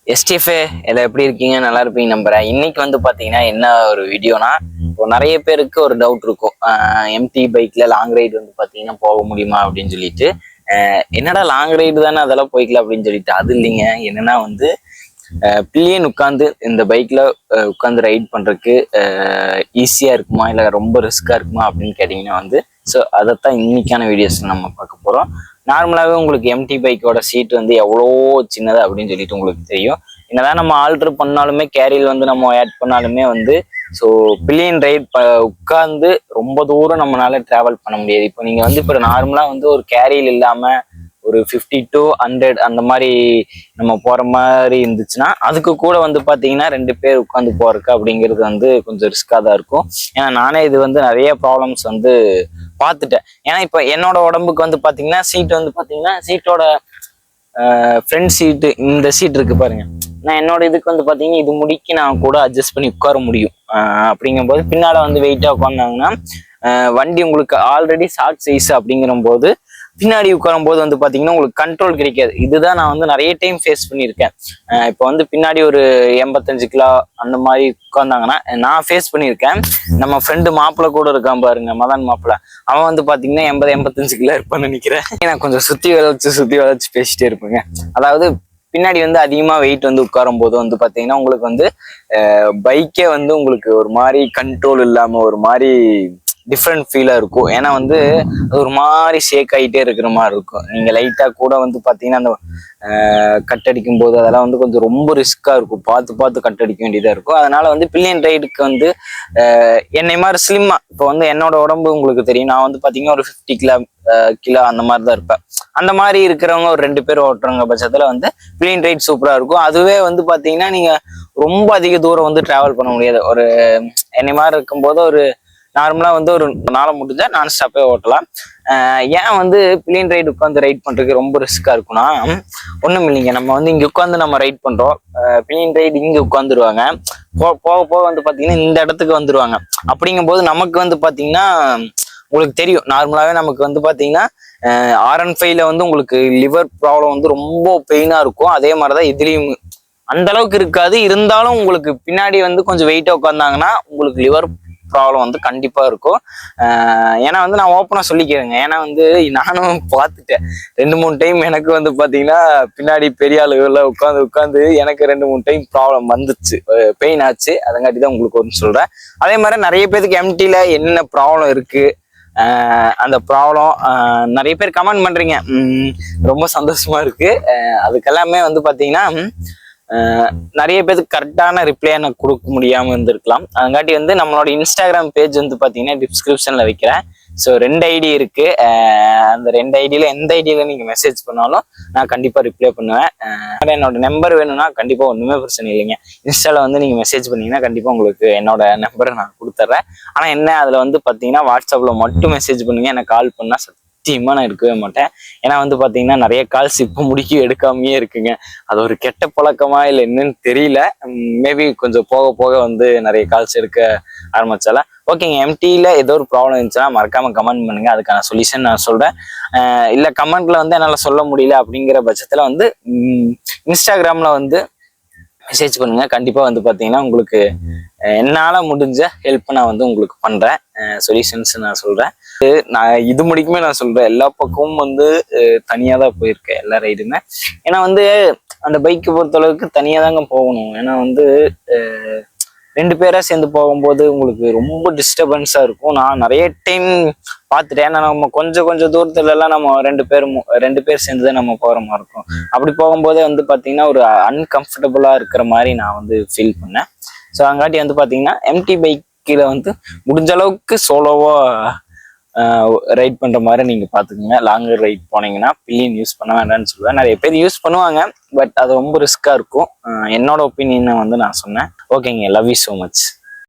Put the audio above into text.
எஸ்டிஎஃப்ஏ எல்லாம் எப்படி இருக்கீங்க? நல்லா இருப்பீங்க நம்புறேன். இன்னைக்கு வந்து பாத்தீங்கன்னா என்ன ஒரு வீடியோனா, இப்போ நிறைய பேருக்கு ஒரு டவுட் இருக்கும். எம்டி பைக்ல லாங் ரைடு வந்து பாத்தீங்கன்னா போக முடியுமா அப்படின்னு சொல்லிட்டு. என்னடா லாங் ரைடு தானே அதெல்லாம் போய்க்கலாம் அப்படின்னு சொல்லிட்டு, அது இல்லைங்க. என்னன்னா வந்து பில்லியன் உட்காந்து இந்த பைக்ல உட்காந்து ரைட் பண்றதுக்கு ஈஸியா இருக்குமா இல்லை ரொம்ப ரிஸ்கா இருக்குமா அப்படின்னு கேட்டீங்கன்னா வந்து, ஸோ அதைத்தான் இன்னைக்கான வீடியோஸ்ல நம்ம பார்க்க போறோம். நார்மலாகவே உங்களுக்கு எம்டி பைக்கோட சீட் வந்து எவ்வளோ சின்னது அப்படின்னு சொல்லிட்டு உங்களுக்கு தெரியும். என்னதான் நம்ம ஆல்டர் பண்ணாலுமே கேரியல் வந்து நம்ம ஆட் பண்ணாலுமே வந்து ஸோ பில்லியன் ரைட் உட்காந்து ரொம்ப தூரம் நம்மளால டிராவல் பண்ண முடியாது. இப்போ நீங்க வந்து இப்போ நார்மலா வந்து ஒரு கேரியல் இல்லாம ஒரு 50 to 100 அந்த மாதிரி நம்ம போற மாதிரி இருந்துச்சுன்னா அதுக்கு கூட வந்து பாத்தீங்கன்னா 2 பேர் உட்காந்து போறதுக்கு அப்படிங்கிறது வந்து கொஞ்சம் ரிஸ்கா தான் இருக்கும். ஏன்னா நானே இது வந்து நிறைய ப்ராப்ளம்ஸ் வந்து பார்த்துட்டேன். ஏன்னா இப்ப என்னோட உடம்புக்கு வந்து பாத்தீங்கன்னா சீட் வந்து பாத்தீங்கன்னா சீட்டோட ஃப்ரண்ட் சீட்டு இந்த சீட் இருக்கு பாருங்க. நான் என்னோட இதுக்கு வந்து பாத்தீங்கன்னா இது முடிக்கி நான் கூட அட்ஜஸ்ட் பண்ணி உட்கார முடியும். அப்படிங்கும் போது பின்னால வந்து வெயிட்டா உட்காந்தாங்கன்னா வண்டி உங்களுக்கு ஆல்ரெடி ஷார்ட் சைஸ் அப்படிங்கிற போது பின்னாடி உட்காரும் போது வந்து பாத்தீங்கன்னா உங்களுக்கு கண்ட்ரோல் கிடைக்காது. இதுதான் நான் வந்து நிறைய டைம் ஃபேஸ் பண்ணியிருக்கேன். இப்போ வந்து பின்னாடி ஒரு 85 கிலோ அந்த மாதிரி உட்காந்தாங்கன்னா நான் ஃபேஸ் பண்ணியிருக்கேன். நம்ம ஃப்ரெண்டு மாப்பிள்ள கூட இருக்கான் பாருங்க, மதன் மாப்பிள்ள. அவன் வந்து பாத்தீங்கன்னா 85 கிலோ இருப்பான்னு நினைக்கிறேன். நான் கொஞ்சம் சுத்தி வளைச்சு பேசிட்டே இருப்பேங்க. அதாவது பின்னாடி வந்து அதிகமா வெயிட் வந்து உட்காரும் போது வந்து பாத்தீங்கன்னா உங்களுக்கு வந்து பைக்கே வந்து உங்களுக்கு ஒரு மாதிரி கண்ட்ரோல் இல்லாம ஒரு மாதிரி டிஃப்ரெண்ட் ஃபீலா இருக்கும். ஏன்னா வந்து அது ஒரு மாதிரி ஷேக் ஆகிட்டே இருக்கிற மாதிரி இருக்கும். நீங்க லைட்டா கூட வந்து பாத்தீங்கன்னா அந்த கட் அடிக்கும் போது அதெல்லாம் வந்து கொஞ்சம் ரொம்ப ரிஸ்கா இருக்கும். பார்த்து கட் அடிக்க வேண்டியதா இருக்கும். அதனால வந்து பில்லியன் ரைடுக்கு வந்து என்னை மாதிரி ஸ்லிம்மா, இப்போ வந்து என்னோட உடம்பு உங்களுக்கு தெரியும். நான் வந்து பாத்தீங்கன்னா ஒரு 50 கிலோ அந்த மாதிரி தான் இருப்பேன். அந்த மாதிரி இருக்கிறவங்க ஒரு 2 பேர் ஓட்டுறவங்க பட்சத்துல வந்து பில்லியன் ரைட் சூப்பரா இருக்கும். அதுவே வந்து பாத்தீங்கன்னா நீங்க ரொம்ப அதிக தூரம் வந்து டிராவல் பண்ண முடியாது. ஒரு என்னை மாதிரி இருக்கும்போது ஒரு நார்மலா வந்து ஒரு நாளை முடிஞ்சா நான் ஸ்டாப்பே ஓட்டலாம். ஏன் வந்து பில்லியன் ரைடு உட்காந்து ரைட் பண்றதுக்கு ரொம்ப ரிஸ்கா இருக்கும்னா, ஒண்ணும் இல்லைங்க. நம்ம வந்து இங்க உட்காந்து நம்ம ரைட் பண்றோம். பில்லியன் ரைடு இங்க உட்காந்துருவாங்க. போக போக வந்து பாத்தீங்கன்னா இந்த இடத்துக்கு வந்துருவாங்க. அப்படிங்கும் போது நமக்கு வந்து பாத்தீங்கன்னா உங்களுக்கு தெரியும், நார்மலாவே நமக்கு வந்து பாத்தீங்கன்னா R15 வந்து உங்களுக்கு லிவர் ப்ராப்ளம் வந்து ரொம்ப பெயினா இருக்கும். அதே மாதிரிதான் இதுலயும் அந்த அளவுக்கு இருக்காது. இருந்தாலும் உங்களுக்கு பின்னாடி வந்து கொஞ்சம் வெயிட்டா உட்காந்தாங்கன்னா உங்களுக்கு லிவர் ப்ராப்ளம் வந்து கண்டிப்பா இருக்கும். ஏன்னா வந்து நான் ஓப்பனா சொல்லிக்கிறேங்க. ஏன்னா வந்து நானும் பார்த்துட்டேன் 2-3 டைம். எனக்கு வந்து பாத்தீங்கன்னா பின்னாடி பெரிய ஆளுகள்ல உட்காந்து எனக்கு 2-3 டைம் ப்ராப்ளம் வந்துச்சு, பெயின் ஆச்சு. அதங்காட்டி தான் உங்களுக்கு ஒன்று சொல்றேன். அதே மாதிரி நிறைய பேருக்கு எம்டில என்ன ப்ராப்ளம் இருக்கு, அந்த ப்ராப்ளம் நிறைய பேர் கமெண்ட் பண்றீங்க. ரொம்ப சந்தோஷமா இருக்கு. அதுக்கெல்லாமே வந்து பாத்தீங்கன்னா நிறைய பேருக்கு கரெக்டான ரிப்ளை எனக்கு கொடுக்க முடியாம இருந்திருக்கலாம். அதுங்காட்டி வந்து நம்மளோட இன்ஸ்டாகிராம் பேஜ் வந்து பாத்தீங்கன்னா டிஸ்கிரிப்ஷன்ல வைக்கிறேன். ஸோ 2 ஐடி இருக்கு. அந்த 2 ஐடியில எந்த ஐடியில நீங்க மெசேஜ் பண்ணாலும் நான் கண்டிப்பா ரிப்ளை பண்ணுவேன். என்னோட நம்பர் வேணும்னா கண்டிப்பா ஒண்ணுமே பிரச்சனை இல்லைங்க. இன்ஸ்டால வந்து நீங்க மெசேஜ் பண்ணீங்கன்னா கண்டிப்பா உங்களுக்கு என்னோட நம்பரை நான் கொடுத்துட்றேன். ஆனா என்ன, அதுல வந்து பாத்தீங்கன்னா வாட்ஸ்அப்ல மட்டும் மெசேஜ் பண்ணுங்க. எனக்கு கால் பண்ணா சத்தியமா நான் எடுக்கவே மாட்டேன். ஏன்னா வந்து பாத்தீங்கன்னா நிறைய கால்ஸ் இப்போ எடுக்காமயே இருக்குங்க. அது ஒரு கெட்ட பழக்கமா இல்லை என்னன்னு தெரியல. மேபி கொஞ்சம் போக போக வந்து நிறைய கால்ஸ் எடுக்க ஆரம்பிச்சால. ஓகேங்க, எம்டில ஏதோ ஒரு ப்ராப்ளம் இருந்துச்சுன்னா மறக்காம கமெண்ட் பண்ணுங்க. அதுக்கான சொல்யூஷன் நான் சொல்றேன். இல்ல கமெண்ட்ல வந்து என்னால சொல்ல முடியல அப்படிங்கிற பட்சத்துல வந்து இன்ஸ்டாகிராம்ல வந்து மெசேஜ் பண்ணுங்க. கண்டிப்பா வந்து பாத்தீங்கன்னா உங்களுக்கு என்னால முடிஞ்ச ஹெல்ப் நான் வந்து உங்களுக்கு பண்றேன். சொல்யூஷன்ஸ் நான் சொல்றேன். நான் இது முடிக்குமே நான் சொல்றேன், எல்லா பக்கமும் வந்து தனியா தான் போயிருக்கேன் எல்லா ரைடுமே. ஏன்னா வந்து அந்த பைக்கை பொறுத்த அளவுக்கு தனியா தாங்க போகணும். ஏன்னா வந்து 2 பேரா சேர்ந்து போகும்போது உங்களுக்கு ரொம்ப டிஸ்டர்பன்ஸா இருக்கும். நான் நிறைய டைம் பார்த்துட்டேன். ஏன்னா நம்ம கொஞ்சம் தூரத்துல எல்லாம் நம்ம 2 பேர் சேர்ந்துதான் நம்ம போற மாதிரி இருக்கும். அப்படி போகும்போதே வந்து பாத்தீங்கன்னா ஒரு அன்கம்ஃபர்டபுளா இருக்கிற மாதிரி நான் வந்து ஃபீல் பண்ணேன். ஸோ அங்காட்டி வந்து பாத்தீங்கன்னா எம்டி பைக்கில் வந்து முடிஞ்ச அளவுக்கு சோலோவா ரைட் பண்ற மாதிரி நீங்க பாத்துக்கோங்க. லாங் ரைட் போனீங்கன்னா பில்லியன் யூஸ் பண்ண வேண்டாம்னு சொல்லுவேன். நிறைய பேர் யூஸ் பண்ணுவாங்க, பட் அது ரொம்ப ரிஸ்கா இருக்கும். என்னோட ஒப்பீனியனை வந்து நான் சொன்னேன். ஓகேங்க, லவ் யூ ஸோ மச்.